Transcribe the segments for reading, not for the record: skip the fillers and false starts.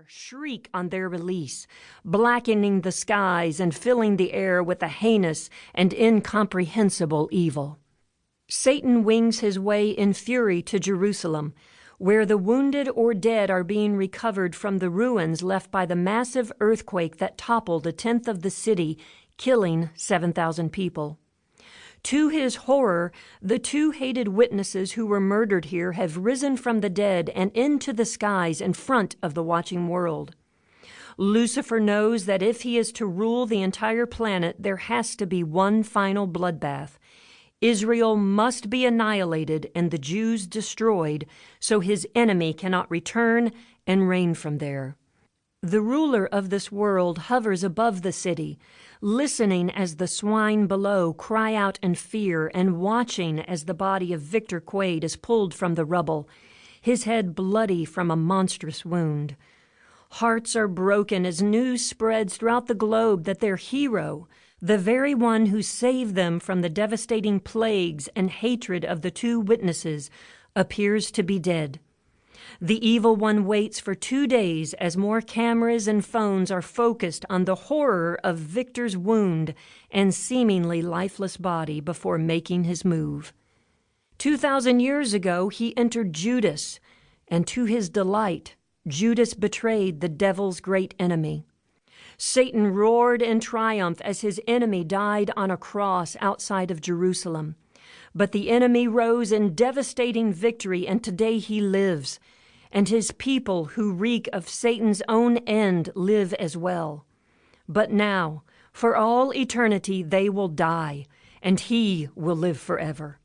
shriek on their release, blackening the skies and filling the air with a heinous and incomprehensible evil. Satan wings his way in fury to Jerusalem, where the wounded or dead are being recovered from the ruins left by the massive earthquake that toppled a tenth of the city, killing 7,000 people. To his horror, the two hated witnesses who were murdered here have risen from the dead and into the skies in front of the watching world. Lucifer knows that if he is to rule the entire planet, there has to be one final bloodbath. Israel must be annihilated and the Jews destroyed, so his enemy cannot return and reign from there. The ruler of this world hovers above the city, listening as the swine below cry out in fear and watching as the body of Victor Quade is pulled from the rubble, his head bloody from a monstrous wound. Hearts are broken as news spreads throughout the globe that their hero, the very one who saved them from the devastating plagues and hatred of the two witnesses, appears to be dead. The evil one waits for 2 days as more cameras and phones are focused on the horror of Victor's wound and seemingly lifeless body before making his move. 2,000 years ago, he entered Judas, and to his delight, Judas betrayed the devil's great enemy. Satan roared in triumph as his enemy died on a cross outside of Jerusalem. But the enemy rose in devastating victory, and today he lives. And his people who reek of Satan's own end live as well. But now, for all eternity, they will die, and he will live forever.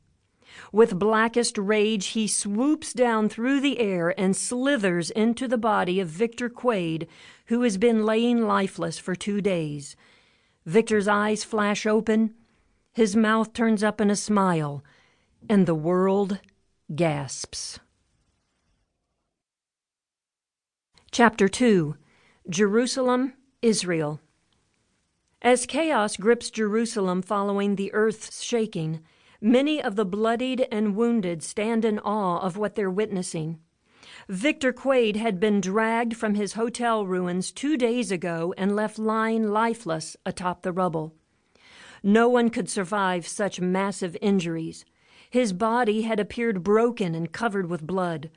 With blackest rage, he swoops down through the air and slithers into the body of Victor Quade, who has been laying lifeless for 2 days. Victor's eyes flash open, his mouth turns up in a smile, and the world gasps. Chapter 2. Jerusalem, Israel. As chaos grips Jerusalem following the earth's shaking, many of the bloodied and wounded stand in awe of what they're witnessing. Victor Quade had been dragged from his hotel ruins 2 days ago and left lying lifeless atop the rubble. No one could survive such massive injuries. His body had appeared broken and covered with blood.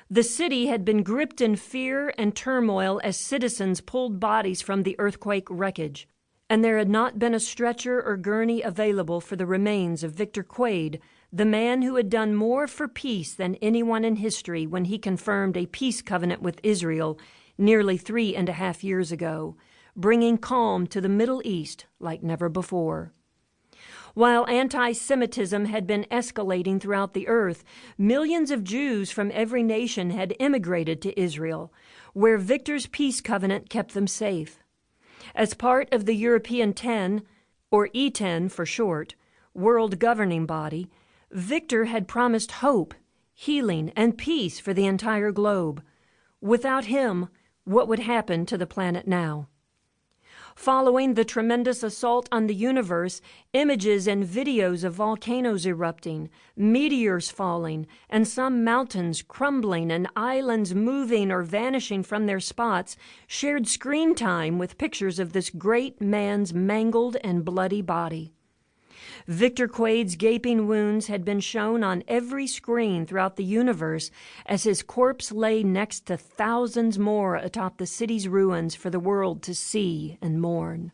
The city had been gripped in fear and turmoil as citizens pulled bodies from the earthquake wreckage, and there had not been a stretcher or gurney available for the remains of Victor Quade, the man who had done more for peace than anyone in history when he confirmed a peace covenant with Israel nearly 3.5 years ago, bringing calm to the Middle East like never before. While anti-Semitism had been escalating throughout the earth, millions of Jews from every nation had immigrated to Israel, where Victor's peace covenant kept them safe. As part of the European 10, or E10 for short, world governing body, Victor had promised hope, healing, and peace for the entire globe. Without him, what would happen to the planet now? Following the tremendous assault on the universe, images and videos of volcanoes erupting, meteors falling, and some mountains crumbling and islands moving or vanishing from their spots shared screen time with pictures of this great man's mangled and bloody body. Victor Quade's gaping wounds had been shown on every screen throughout the universe as his corpse lay next to thousands more atop the city's ruins for the world to see and mourn.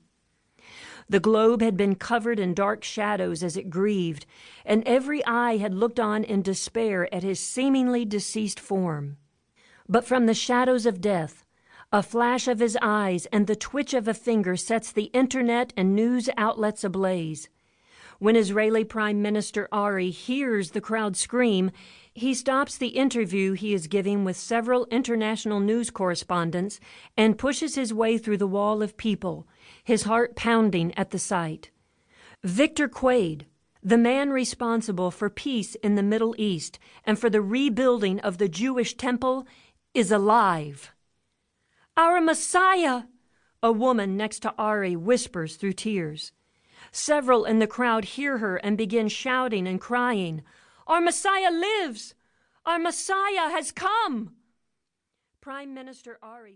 The globe had been covered in dark shadows as it grieved, and every eye had looked on in despair at his seemingly deceased form. But from the shadows of death, a flash of his eyes and the twitch of a finger sets the internet and news outlets ablaze. When Israeli Prime Minister Ari hears the crowd scream, he stops the interview he is giving with several international news correspondents and pushes his way through the wall of people, his heart pounding at the sight. Victor Quade, the man responsible for peace in the Middle East and for the rebuilding of the Jewish temple, is alive. "Our Messiah!" a woman next to Ari whispers through tears. Several in the crowd hear her and begin shouting and crying, "Our Messiah lives! Our Messiah has come!" Prime Minister Ari